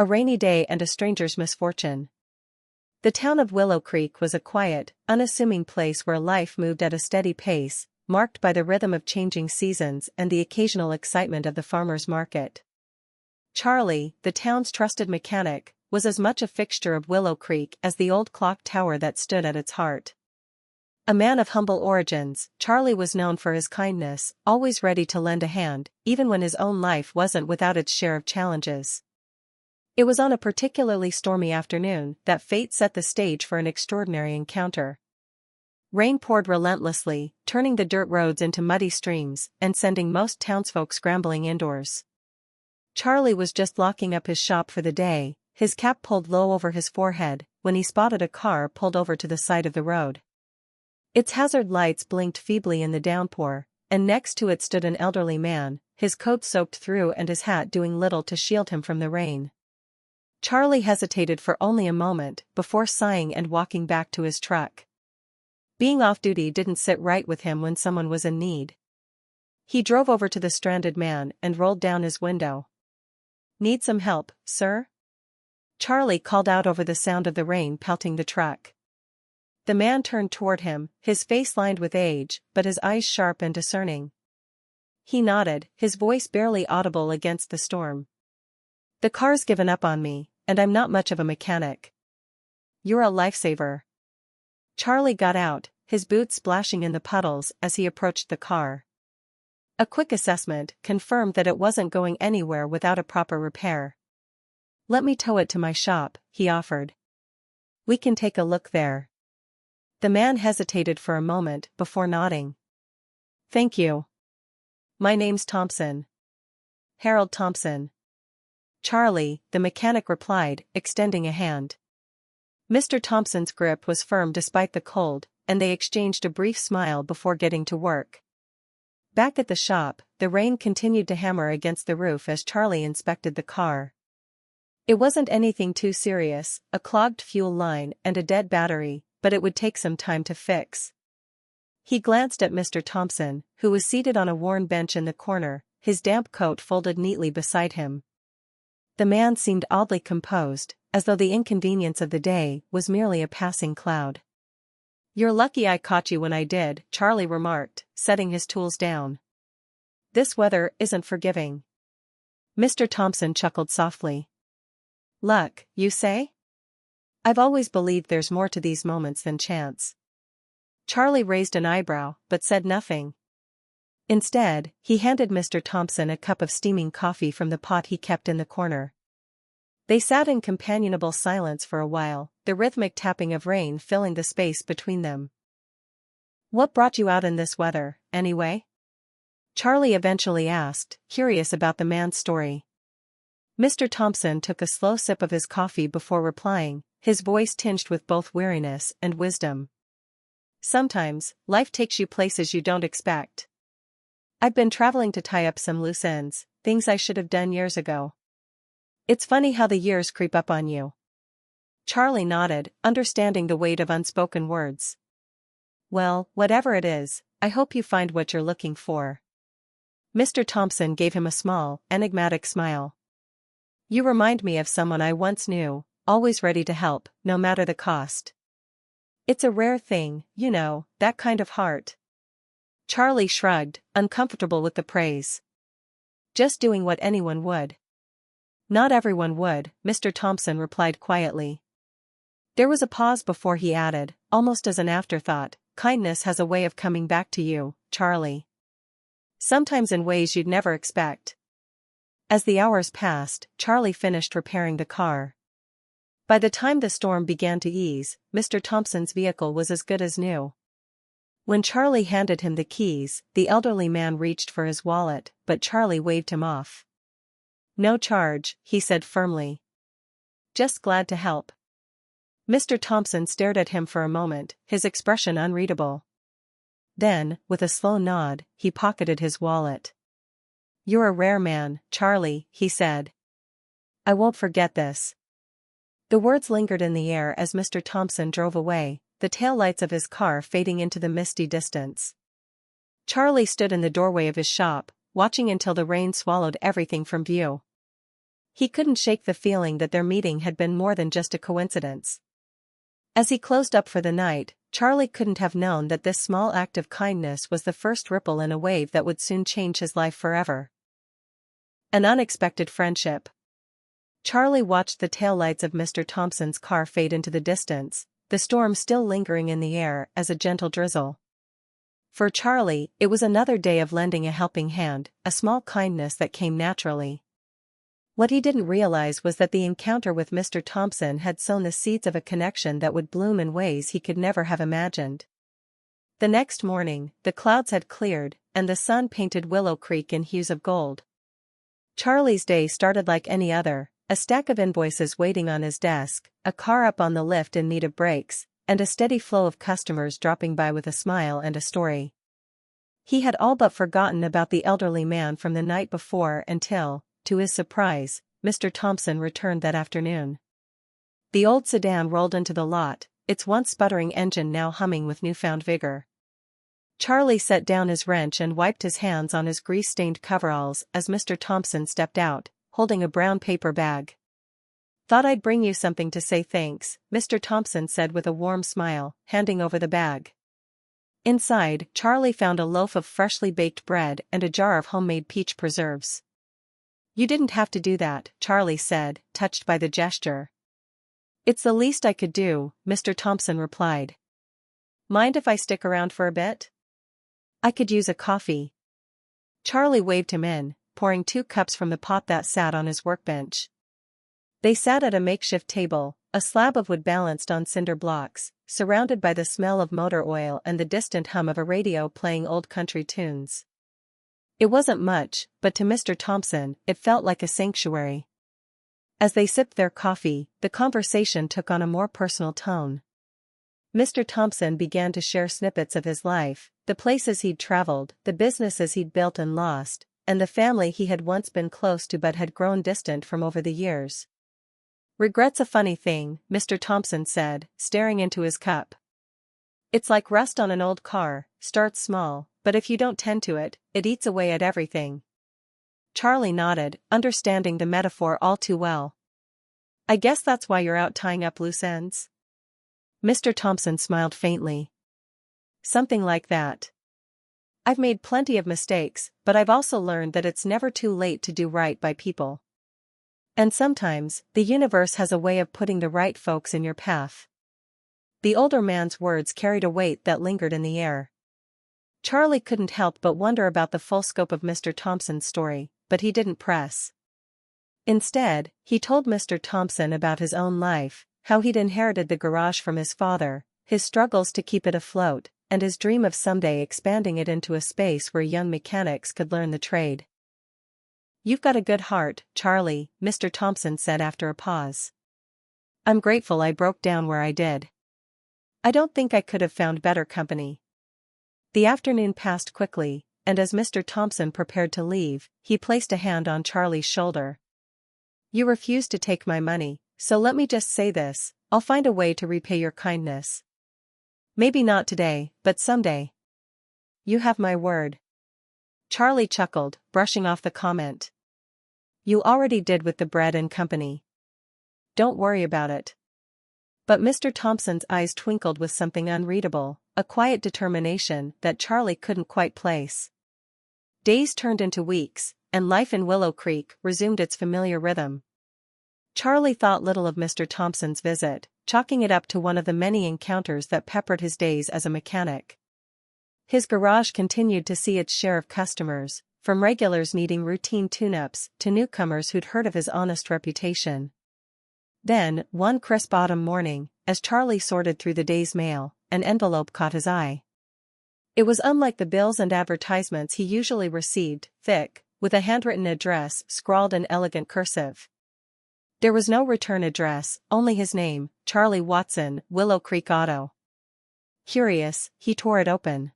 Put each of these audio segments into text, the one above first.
A rainy day and a stranger's misfortune. The town of Willow Creek was a quiet, unassuming place where life moved at a steady pace, marked by the rhythm of changing seasons and the occasional excitement of the farmer's market. Charlie, the town's trusted mechanic, was as much a fixture of Willow Creek as the old clock tower that stood at its heart. A man of humble origins, Charlie was known for his kindness, always ready to lend a hand, even when his own life wasn't without its share of challenges. It was on a particularly stormy afternoon that fate set the stage for an extraordinary encounter. Rain poured relentlessly, turning the dirt roads into muddy streams and sending most townsfolk scrambling indoors. Charlie was just locking up his shop for the day, his cap pulled low over his forehead, when he spotted a car pulled over to the side of the road. Its hazard lights blinked feebly in the downpour, and next to it stood an elderly man, his coat soaked through and his hat doing little to shield him from the rain. Charlie hesitated for only a moment before sighing and walking back to his truck. Being off duty didn't sit right with him when someone was in need. He drove over to the stranded man and rolled down his window. "Need some help, sir?" Charlie called out over the sound of the rain pelting the truck. The man turned toward him, his face lined with age, but his eyes sharp and discerning. He nodded, his voice barely audible against the storm. "The car's given up on me, and I'm not much of a mechanic." "You're a lifesaver." Charlie got out, his boots splashing in the puddles as he approached the car. A quick assessment confirmed that it wasn't going anywhere without a proper repair. "Let me tow it to my shop," he offered. "We can take a look there." The man hesitated for a moment before nodding. "Thank you. My name's Thompson. Harold Thompson." "Charlie," the mechanic replied, extending a hand. Mr. Thompson's grip was firm despite the cold, and they exchanged a brief smile before getting to work. Back at the shop, the rain continued to hammer against the roof as Charlie inspected the car. It wasn't anything too serious, a clogged fuel line and a dead battery, but it would take some time to fix. He glanced at Mr. Thompson, who was seated on a worn bench in the corner, his damp coat folded neatly beside him. The man seemed oddly composed, as though the inconvenience of the day was merely a passing cloud. "You're lucky I caught you when I did," Charlie remarked, setting his tools down. "This weather isn't forgiving." Mr. Thompson chuckled softly. "Luck, you say? I've always believed there's more to these moments than chance." Charlie raised an eyebrow, but said nothing. Instead, he handed Mr. Thompson a cup of steaming coffee from the pot he kept in the corner. They sat in companionable silence for a while, the rhythmic tapping of rain filling the space between them. "What brought you out in this weather, anyway?" Charlie eventually asked, curious about the man's story. Mr. Thompson took a slow sip of his coffee before replying, his voice tinged with both weariness and wisdom. "Sometimes, life takes you places you don't expect. I've been traveling to tie up some loose ends, things I should have done years ago. It's funny how the years creep up on you." Charlie nodded, understanding the weight of unspoken words. "Well, whatever it is, I hope you find what you're looking for." Mr. Thompson gave him a small, enigmatic smile. "You remind me of someone I once knew, always ready to help, no matter the cost. It's a rare thing, you know, that kind of heart." Charlie shrugged, uncomfortable with the praise. "Just doing what anyone would." "Not everyone would," Mr. Thompson replied quietly. There was a pause before he added, almost as an afterthought, "Kindness has a way of coming back to you, Charlie. Sometimes in ways you'd never expect." As the hours passed, Charlie finished repairing the car. By the time the storm began to ease, Mr. Thompson's vehicle was as good as new. When Charlie handed him the keys, the elderly man reached for his wallet, but Charlie waved him off. "No charge," he said firmly. "Just glad to help." Mr. Thompson stared at him for a moment, his expression unreadable. Then, with a slow nod, he pocketed his wallet. "You're a rare man, Charlie," he said. "I won't forget this." The words lingered in the air as Mr. Thompson drove away, the taillights of his car fading into the misty distance. Charlie stood in the doorway of his shop, watching until the rain swallowed everything from view. He couldn't shake the feeling that their meeting had been more than just a coincidence. As he closed up for the night, Charlie couldn't have known that this small act of kindness was the first ripple in a wave that would soon change his life forever. An unexpected friendship. Charlie watched the taillights of Mr. Thompson's car fade into the distance, the storm still lingering in the air as a gentle drizzle. For Charlie, it was another day of lending a helping hand, a small kindness that came naturally. What he didn't realize was that the encounter with Mr. Thompson had sown the seeds of a connection that would bloom in ways he could never have imagined. The next morning, the clouds had cleared, and the sun painted Willow Creek in hues of gold. Charlie's day started like any other, a stack of invoices waiting on his desk, a car up on the lift in need of brakes, and a steady flow of customers dropping by with a smile and a story. He had all but forgotten about the elderly man from the night before until, to his surprise, Mr. Thompson returned that afternoon. The old sedan rolled into the lot, its once sputtering engine now humming with newfound vigor. Charlie set down his wrench and wiped his hands on his grease-stained coveralls as Mr. Thompson stepped out, holding a brown paper bag. "Thought I'd bring you something to say thanks," Mr. Thompson said with a warm smile, handing over the bag. Inside, Charlie found a loaf of freshly baked bread and a jar of homemade peach preserves. "You didn't have to do that," Charlie said, touched by the gesture. "It's the least I could do," Mr. Thompson replied. "Mind if I stick around for a bit? I could use a coffee." Charlie waved him in, pouring 2 cups from the pot that sat on his workbench. They sat at a makeshift table, a slab of wood balanced on cinder blocks, surrounded by the smell of motor oil and the distant hum of a radio playing old country tunes. It wasn't much, but to Mr. Thompson, it felt like a sanctuary. As they sipped their coffee, the conversation took on a more personal tone. Mr. Thompson began to share snippets of his life, the places he'd traveled, the businesses he'd built and lost, and the family he had once been close to but had grown distant from over the years. "Regret's a funny thing," Mr. Thompson said, staring into his cup. "It's like rust on an old car, starts small, but if you don't tend to it, it eats away at everything." Charlie nodded, understanding the metaphor all too well. "I guess that's why you're out tying up loose ends?" Mr. Thompson smiled faintly. "Something like that. I've made plenty of mistakes, but I've also learned that it's never too late to do right by people. And sometimes, the universe has a way of putting the right folks in your path." The older man's words carried a weight that lingered in the air. Charlie couldn't help but wonder about the full scope of Mr. Thompson's story, but he didn't press. Instead, he told Mr. Thompson about his own life, how he'd inherited the garage from his father, his struggles to keep it afloat, and his dream of someday expanding it into a space where young mechanics could learn the trade. "You've got a good heart, Charlie," Mr. Thompson said after a pause. "I'm grateful I broke down where I did. I don't think I could have found better company." The afternoon passed quickly, and as Mr. Thompson prepared to leave, he placed a hand on Charlie's shoulder. "You refused to take my money, so let me just say this, I'll find a way to repay your kindness. Maybe not today, but someday. You have my word." Charlie chuckled, brushing off the comment. "You already did with the bread and company. Don't worry about it." But Mr. Thompson's eyes twinkled with something unreadable, a quiet determination that Charlie couldn't quite place. Days turned into weeks, and life in Willow Creek resumed its familiar rhythm. Charlie thought little of Mr. Thompson's visit, chalking it up to one of the many encounters that peppered his days as a mechanic. His garage continued to see its share of customers, from regulars needing routine tune-ups to newcomers who'd heard of his honest reputation. Then, one crisp autumn morning, as Charlie sorted through the day's mail, an envelope caught his eye. It was unlike the bills and advertisements he usually received, thick, with a handwritten address scrawled in elegant cursive. There was no return address, only his name, Charlie Watson, Willow Creek Auto. Curious, he tore it open.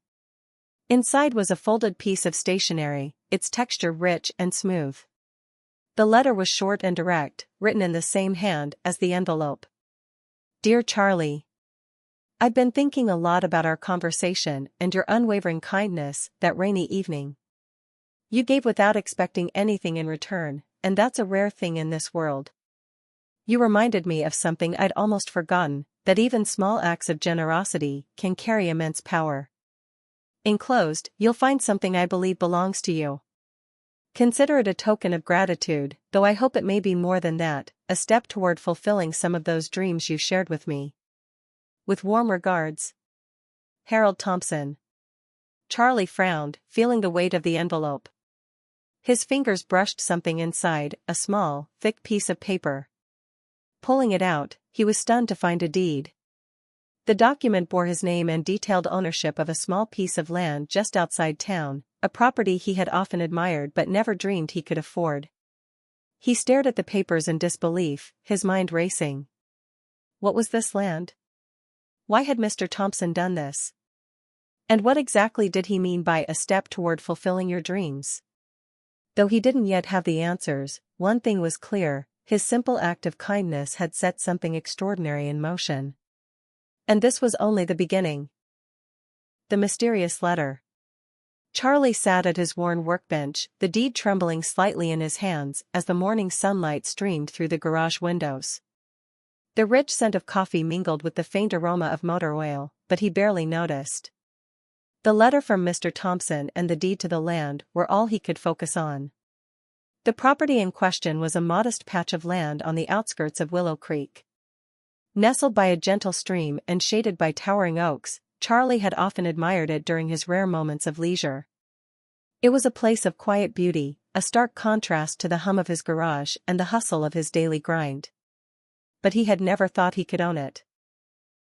Inside was a folded piece of stationery, its texture rich and smooth. The letter was short and direct, written in the same hand as the envelope. "Dear Charlie, I've been thinking a lot about our conversation and your unwavering kindness that rainy evening. You gave without expecting anything in return, and that's a rare thing in this world. You reminded me of something I'd almost forgotten, that even small acts of generosity can carry immense power. Enclosed, you'll find something I believe belongs to you. Consider it a token of gratitude, though I hope it may be more than that, a step toward fulfilling some of those dreams you shared with me. With warm regards, Harold Thompson. Charlie frowned, feeling the weight of the envelope. His fingers brushed something inside, a small, thick piece of paper. Pulling it out, he was stunned to find a deed. The document bore his name and detailed ownership of a small piece of land just outside town, a property he had often admired but never dreamed he could afford. He stared at the papers in disbelief, his mind racing. What was this land? Why had Mr. Thompson done this? And what exactly did he mean by a step toward fulfilling your dreams? Though he didn't yet have the answers, one thing was clear: his simple act of kindness had set something extraordinary in motion. And this was only the beginning. The mysterious letter. Charlie sat at his worn workbench, the deed trembling slightly in his hands as the morning sunlight streamed through the garage windows. The rich scent of coffee mingled with the faint aroma of motor oil, but he barely noticed. The letter from Mr. Thompson and the deed to the land were all he could focus on. The property in question was a modest patch of land on the outskirts of Willow Creek. Nestled by a gentle stream and shaded by towering oaks, Charlie had often admired it during his rare moments of leisure. It was a place of quiet beauty, a stark contrast to the hum of his garage and the hustle of his daily grind. But he had never thought he could own it.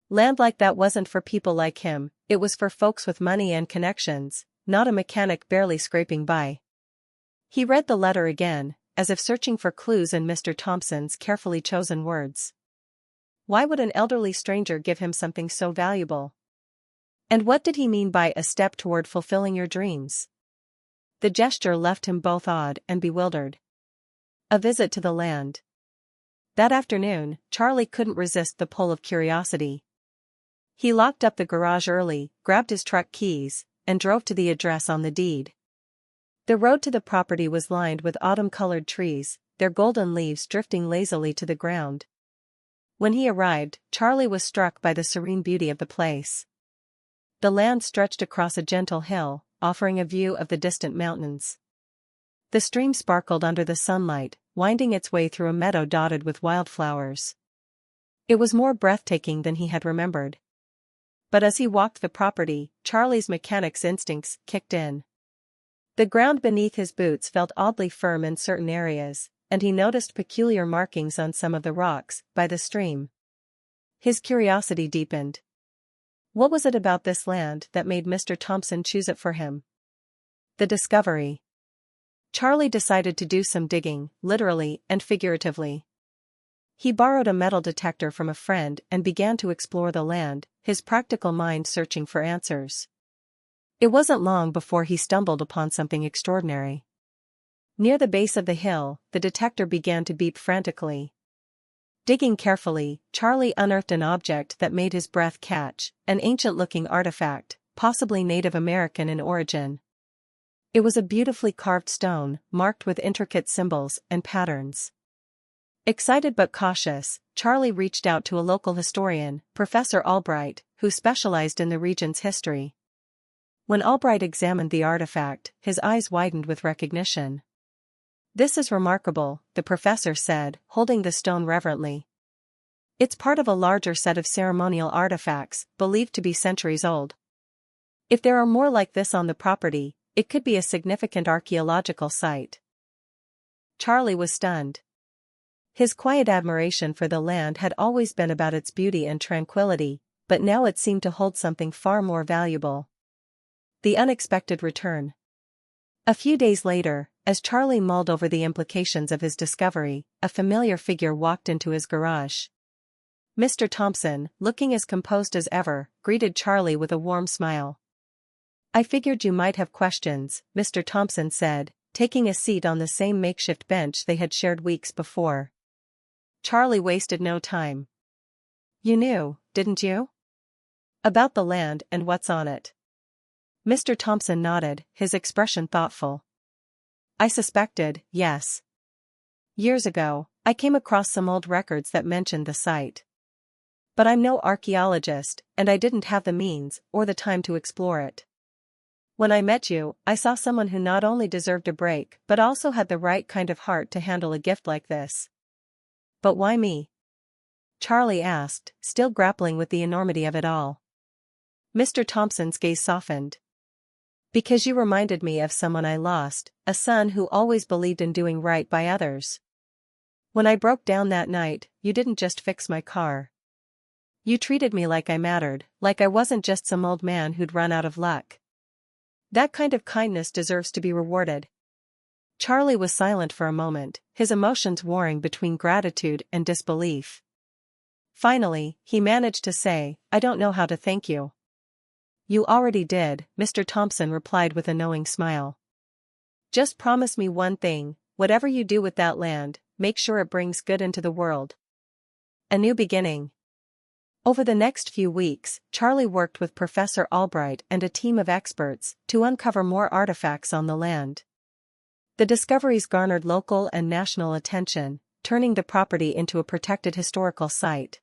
Land like that wasn't for people like him, it was for folks with money and connections, not a mechanic barely scraping by. He read the letter again, as if searching for clues in Mr. Thompson's carefully chosen words. Why would an elderly stranger give him something so valuable? And what did he mean by a step toward fulfilling your dreams? The gesture left him both awed and bewildered. A visit to the land. That afternoon, Charlie couldn't resist the pull of curiosity. He locked up the garage early, grabbed his truck keys, and drove to the address on the deed. The road to the property was lined with autumn-colored trees, their golden leaves drifting lazily to the ground. When he arrived, Charlie was struck by the serene beauty of the place. The land stretched across a gentle hill, offering a view of the distant mountains. The stream sparkled under the sunlight, winding its way through a meadow dotted with wildflowers. It was more breathtaking than he had remembered. But as he walked the property, Charlie's mechanic's instincts kicked in. The ground beneath his boots felt oddly firm in certain areas, and he noticed peculiar markings on some of the rocks by the stream. His curiosity deepened. What was it about this land that made Mr. Thompson choose it for him? The discovery. Charlie decided to do some digging, literally and figuratively. He borrowed a metal detector from a friend and began to explore the land, his practical mind searching for answers. It wasn't long before he stumbled upon something extraordinary. Near the base of the hill, the detector began to beep frantically. Digging carefully, Charlie unearthed an object that made his breath catch, an ancient-looking artifact, possibly Native American in origin. It was a beautifully carved stone, marked with intricate symbols and patterns. Excited but cautious, Charlie reached out to a local historian, Professor Albright, who specialized in the region's history. When Albright examined the artifact, his eyes widened with recognition. "This is remarkable," the professor said, holding the stone reverently. "It's part of a larger set of ceremonial artifacts, believed to be centuries old. If there are more like this on the property, it could be a significant archaeological site." Charlie was stunned. His quiet admiration for the land had always been about its beauty and tranquility, but now it seemed to hold something far more valuable. The unexpected return. A few days later, as Charlie mulled over the implications of his discovery, a familiar figure walked into his garage. Mr. Thompson, looking as composed as ever, greeted Charlie with a warm smile. "I figured you might have questions," Mr. Thompson said, taking a seat on the same makeshift bench they had shared weeks before. Charlie wasted no time. "You knew, didn't you? About the land and what's on it?" Mr. Thompson nodded, his expression thoughtful. "I suspected, yes. Years ago, I came across some old records that mentioned the site. But I'm no archaeologist, and I didn't have the means or the time to explore it. When I met you, I saw someone who not only deserved a break but also had the right kind of heart to handle a gift like this. But why me? Charlie asked, still grappling with the enormity of it all. Mr. Thompson's gaze softened. Because you reminded me of someone I lost, a son who always believed in doing right by others. When I broke down that night, you didn't just fix my car. You treated me like I mattered, like I wasn't just some old man who'd run out of luck. That kind of kindness deserves to be rewarded. Charlie was silent for a moment, his emotions warring between gratitude and disbelief. Finally, he managed to say, I don't know how to thank you. You already did, Mr. Thompson replied with a knowing smile. Just promise me one thing, whatever you do with that land, make sure it brings good into the world. A new beginning. Over the next few weeks, Charlie worked with Professor Albright and a team of experts to uncover more artifacts on the land. The discoveries garnered local and national attention, turning the property into a protected historical site.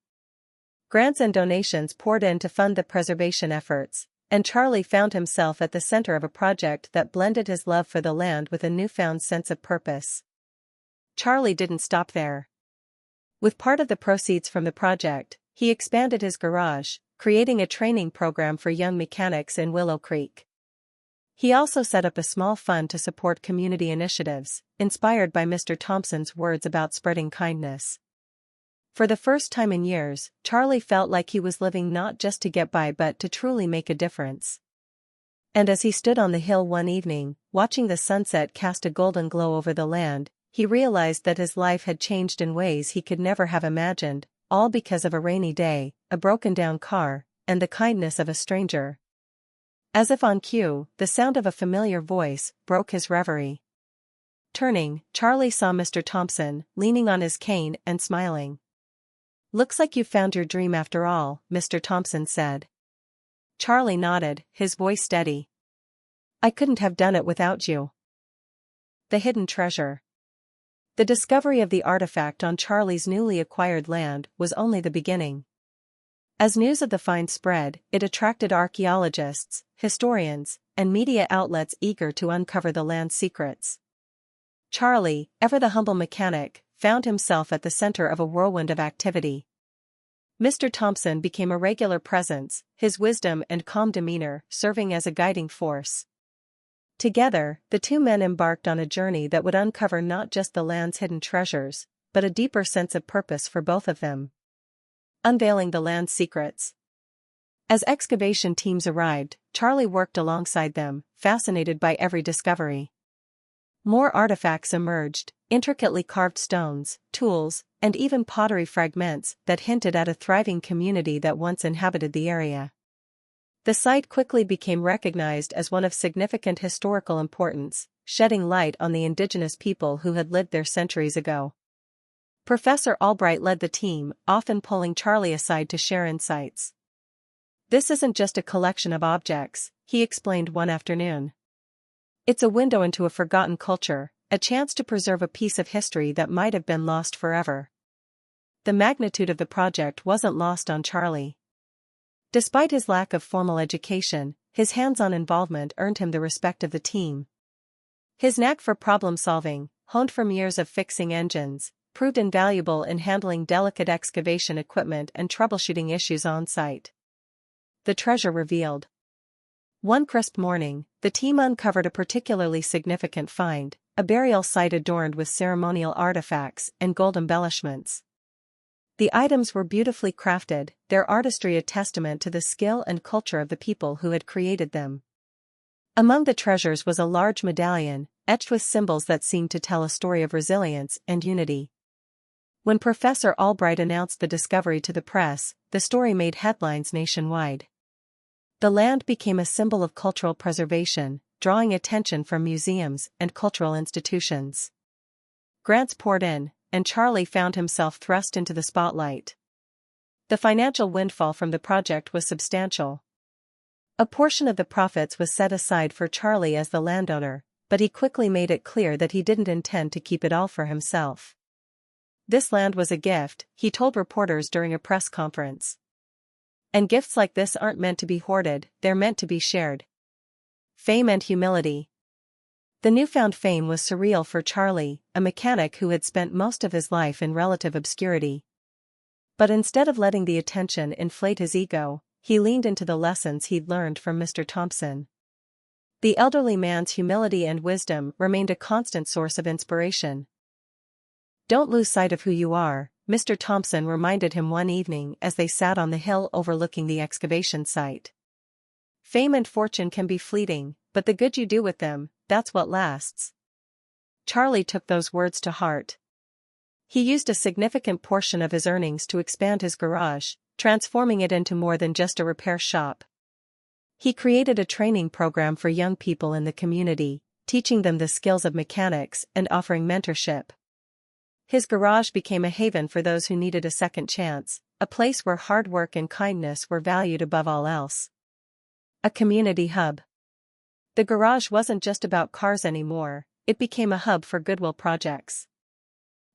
Grants and donations poured in to fund the preservation efforts, and Charlie found himself at the center of a project that blended his love for the land with a newfound sense of purpose. Charlie didn't stop there. With part of the proceeds from the project, he expanded his garage, creating a training program for young mechanics in Willow Creek. He also set up a small fund to support community initiatives, inspired by Mr. Thompson's words about spreading kindness. For the first time in years, Charlie felt like he was living not just to get by but to truly make a difference. And as he stood on the hill one evening, watching the sunset cast a golden glow over the land, he realized that his life had changed in ways he could never have imagined, all because of a rainy day, a broken-down car, and the kindness of a stranger. As if on cue, the sound of a familiar voice broke his reverie. Turning, Charlie saw Mr. Thompson, leaning on his cane and smiling. Looks like you found your dream after all, Mr. Thompson said. Charlie nodded, his voice steady. I couldn't have done it without you. The hidden treasure. The discovery of the artifact on Charlie's newly acquired land was only the beginning. As news of the find spread, it attracted archaeologists, historians, and media outlets eager to uncover the land's secrets. Charlie, ever the humble mechanic, found himself at the center of a whirlwind of activity. Mr. Thompson became a regular presence, his wisdom and calm demeanor serving as a guiding force. Together, the two men embarked on a journey that would uncover not just the land's hidden treasures, but a deeper sense of purpose for both of them. Unveiling the land's secrets. As excavation teams arrived, Charlie worked alongside them, fascinated by every discovery. More artifacts emerged, intricately carved stones, tools, and even pottery fragments that hinted at a thriving community that once inhabited the area. The site quickly became recognized as one of significant historical importance, shedding light on the indigenous people who had lived there centuries ago. Professor Albright led the team, often pulling Charlie aside to share insights. This isn't just a collection of objects, he explained one afternoon. It's a window into a forgotten culture, a chance to preserve a piece of history that might have been lost forever. The magnitude of the project wasn't lost on Charlie. Despite his lack of formal education, his hands-on involvement earned him the respect of the team. His knack for problem-solving, honed from years of fixing engines, proved invaluable in handling delicate excavation equipment and troubleshooting issues on-site. The treasure revealed. One crisp morning, the team uncovered a particularly significant find, a burial site adorned with ceremonial artifacts and gold embellishments. The items were beautifully crafted, their artistry a testament to the skill and culture of the people who had created them. Among the treasures was a large medallion, etched with symbols that seemed to tell a story of resilience and unity. When Professor Albright announced the discovery to the press, the story made headlines nationwide. The land became a symbol of cultural preservation, drawing attention from museums and cultural institutions. Grants poured in, and Charlie found himself thrust into the spotlight. The financial windfall from the project was substantial. A portion of the profits was set aside for Charlie as the landowner, but he quickly made it clear that he didn't intend to keep it all for himself. This land was a gift, he told reporters during a press conference. And gifts like this aren't meant to be hoarded, they're meant to be shared. Fame and humility. The newfound fame was surreal for Charlie, a mechanic who had spent most of his life in relative obscurity. But instead of letting the attention inflate his ego, he leaned into the lessons he'd learned from Mr. Thompson. The elderly man's humility and wisdom remained a constant source of inspiration. "Don't lose sight of who you are," Mr. Thompson reminded him one evening as they sat on the hill overlooking the excavation site. "Fame and fortune can be fleeting, but the good you do with them, that's what lasts." Charlie took those words to heart. He used a significant portion of his earnings to expand his garage, transforming it into more than just a repair shop. He created a training program for young people in the community, teaching them the skills of mechanics and offering mentorship. His garage became a haven for those who needed a second chance, a place where hard work and kindness were valued above all else. A community hub. The garage wasn't just about cars anymore, it became a hub for goodwill projects.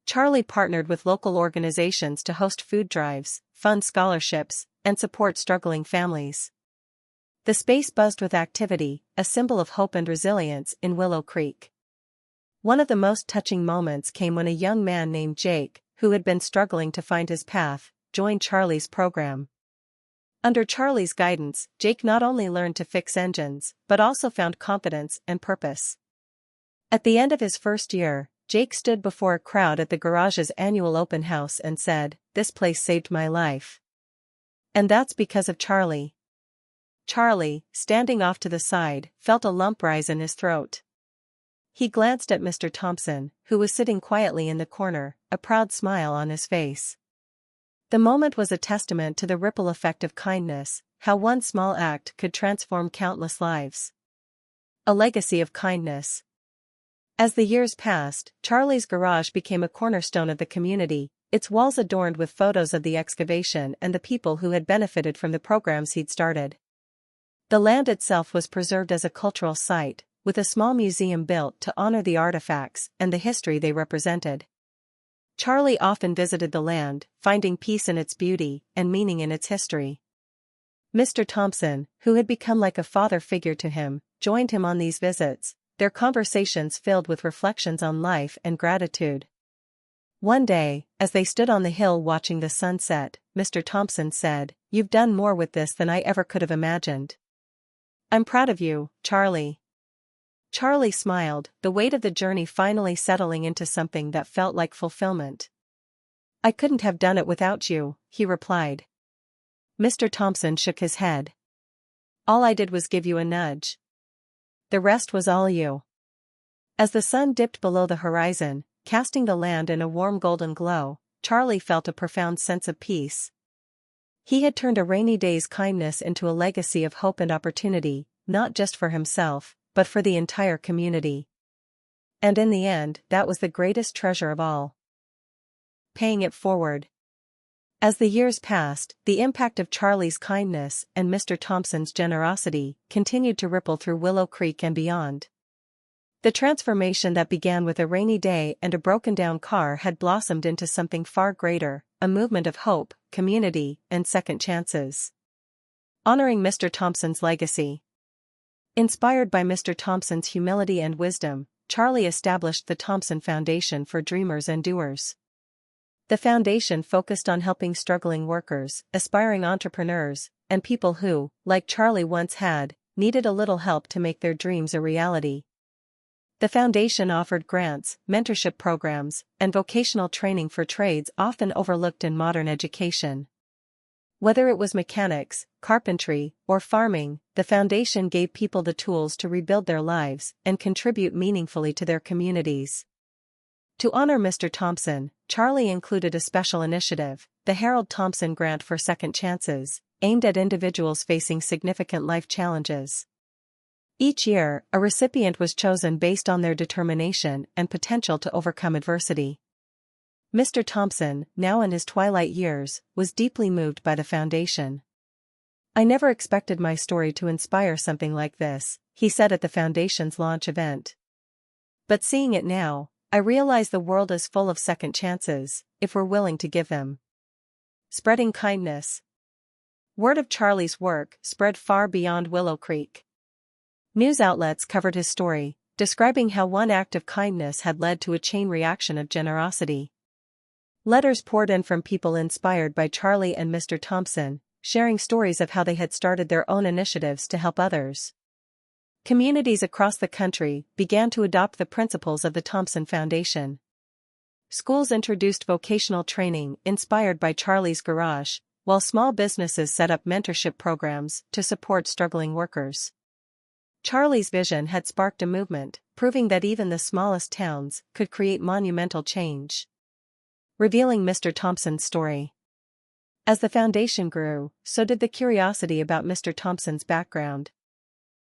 Charlie partnered with local organizations to host food drives, fund scholarships, and support struggling families. The space buzzed with activity, a symbol of hope and resilience in Willow Creek. One of the most touching moments came when a young man named Jake, who had been struggling to find his path, joined Charlie's program. Under Charlie's guidance, Jake not only learned to fix engines, but also found confidence and purpose. At the end of his first year, Jake stood before a crowd at the garage's annual open house and said, "This place saved my life. And that's because of Charlie." Charlie, standing off to the side, felt a lump rise in his throat. He glanced at Mr. Thompson, who was sitting quietly in the corner, a proud smile on his face. The moment was a testament to the ripple effect of kindness, how one small act could transform countless lives. A legacy of kindness. As the years passed, Charlie's garage became a cornerstone of the community, its walls adorned with photos of the excavation and the people who had benefited from the programs he'd started. The land itself was preserved as a cultural site, with a small museum built to honor the artifacts and the history they represented. Charlie often visited the land, finding peace in its beauty and meaning in its history. Mr. Thompson, who had become like a father figure to him, joined him on these visits, their conversations filled with reflections on life and gratitude. One day, as they stood on the hill watching the sunset, Mr. Thompson said, "You've done more with this than I ever could have imagined. I'm proud of you, Charlie." Charlie smiled, the weight of the journey finally settling into something that felt like fulfillment. "I couldn't have done it without you," he replied. Mr. Thompson shook his head. "All I did was give you a nudge. The rest was all you." As the sun dipped below the horizon, casting the land in a warm golden glow, Charlie felt a profound sense of peace. He had turned a rainy day's kindness into a legacy of hope and opportunity, not just for himself, but for the entire community. And in the end, that was the greatest treasure of all. Paying it forward. As the years passed, the impact of Charlie's kindness and Mr. Thompson's generosity continued to ripple through Willow Creek and beyond. The transformation that began with a rainy day and a broken-down car had blossomed into something far greater, a movement of hope, community, and second chances. Honoring Mr. Thompson's legacy. Inspired by Mr. Thompson's humility and wisdom, Charlie established the Thompson Foundation for Dreamers and Doers. The foundation focused on helping struggling workers, aspiring entrepreneurs, and people who, like Charlie once had, needed a little help to make their dreams a reality. The foundation offered grants, mentorship programs, and vocational training for trades often overlooked in modern education. Whether it was mechanics, carpentry, or farming, the foundation gave people the tools to rebuild their lives and contribute meaningfully to their communities. To honor Mr. Thompson, Charlie included a special initiative, the Harold Thompson Grant for Second Chances, aimed at individuals facing significant life challenges. Each year, a recipient was chosen based on their determination and potential to overcome adversity. Mr. Thompson, now in his twilight years, was deeply moved by the foundation. "I never expected my story to inspire something like this," he said at the foundation's launch event. "But seeing it now, I realize the world is full of second chances, if we're willing to give them. Spreading kindness. Word of Charlie's work spread far beyond Willow Creek. News outlets covered his story, describing how one act of kindness had led to a chain reaction of generosity. Letters poured in from people inspired by Charlie and Mr. Thompson, sharing stories of how they had started their own initiatives to help others. Communities across the country began to adopt the principles of the Thompson Foundation. Schools introduced vocational training inspired by Charlie's Garage, while small businesses set up mentorship programs to support struggling workers. Charlie's vision had sparked a movement, proving that even the smallest towns could create monumental change. Revealing Mr. Thompson's story. As the foundation grew, so did the curiosity about Mr. Thompson's background.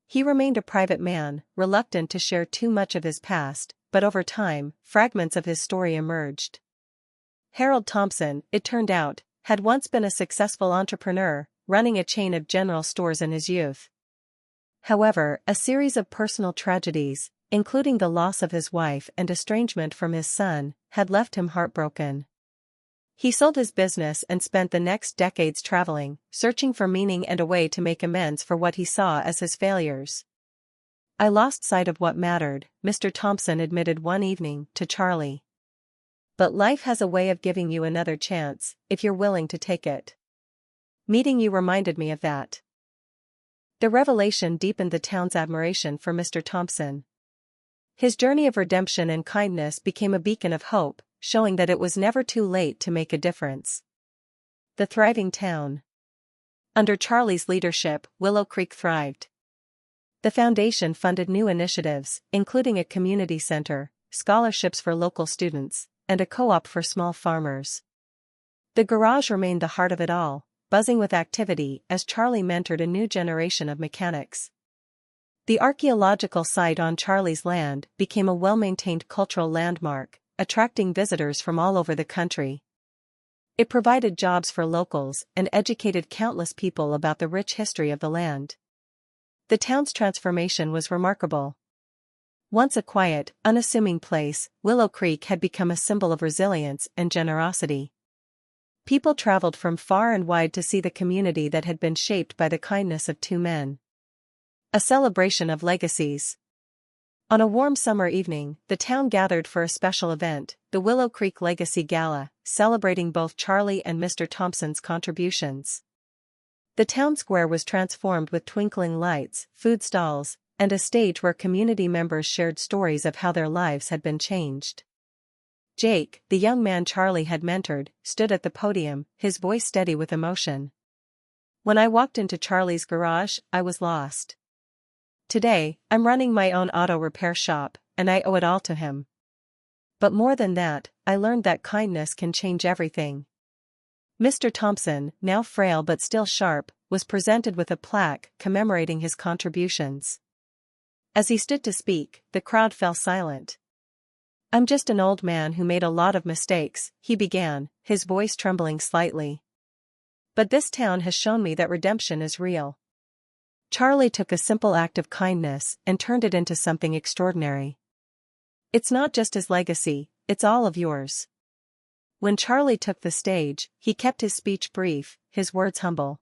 He remained a private man, reluctant to share too much of his past, but over time, fragments of his story emerged. Harold Thompson, it turned out, had once been a successful entrepreneur, running a chain of general stores in his youth. However, a series of personal tragedies, including the loss of his wife and estrangement from his son, had left him heartbroken. He sold his business and spent the next decades traveling, searching for meaning and a way to make amends for what he saw as his failures. I lost sight of what mattered, Mr. Thompson admitted one evening to Charlie. But life has a way of giving you another chance, if you're willing to take it. Meeting you reminded me of that. The revelation deepened the town's admiration for Mr. Thompson. His journey of redemption and kindness became a beacon of hope, showing that it was never too late to make a difference. The thriving town. Under Charlie's leadership, Willow Creek thrived. The foundation funded new initiatives, including a community center, scholarships for local students, and a co-op for small farmers. The garage remained the heart of it all, buzzing with activity as Charlie mentored a new generation of mechanics. The archaeological site on Charlie's land became a well-maintained cultural landmark, attracting visitors from all over the country. It provided jobs for locals and educated countless people about the rich history of the land. The town's transformation was remarkable. Once a quiet, unassuming place, Willow Creek had become a symbol of resilience and generosity. People traveled from far and wide to see the community that had been shaped by the kindness of two men. A celebration of legacies. On a warm summer evening, the town gathered for a special event, the Willow Creek Legacy Gala, celebrating both Charlie and Mr. Thompson's contributions. The town square was transformed with twinkling lights, food stalls, and a stage where community members shared stories of how their lives had been changed. Jake, the young man Charlie had mentored, stood at the podium, his voice steady with emotion. When I walked into Charlie's garage, I was lost. Today, I'm running my own auto repair shop, and I owe it all to him. But more than that, I learned that kindness can change everything. Mr. Thompson, now frail but still sharp, was presented with a plaque commemorating his contributions. As he stood to speak, the crowd fell silent. "I'm just an old man who made a lot of mistakes," he began, his voice trembling slightly. "But this town has shown me that redemption is real." Charlie took a simple act of kindness and turned it into something extraordinary. It's not just his legacy, it's all of yours. When Charlie took the stage, he kept his speech brief, his words humble.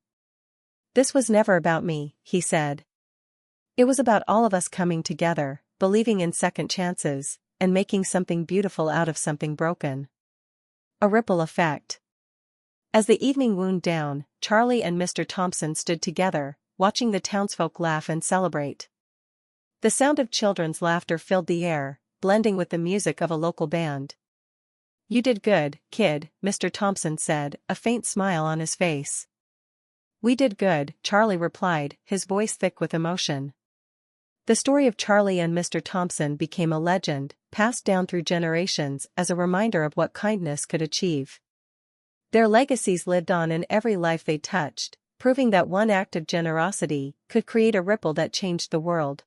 "This was never about me," he said. "It was about all of us coming together, believing in second chances, and making something beautiful out of something broken." A ripple effect. As the evening wound down, Charlie and Mr. Thompson stood together, watching the townsfolk laugh and celebrate. The sound of children's laughter filled the air, blending with the music of a local band. "You did good, kid," Mr. Thompson said, a faint smile on his face. "We did good," Charlie replied, his voice thick with emotion. The story of Charlie and Mr. Thompson became a legend, passed down through generations as a reminder of what kindness could achieve. Their legacies lived on in every life they touched, proving that one act of generosity could create a ripple that changed the world.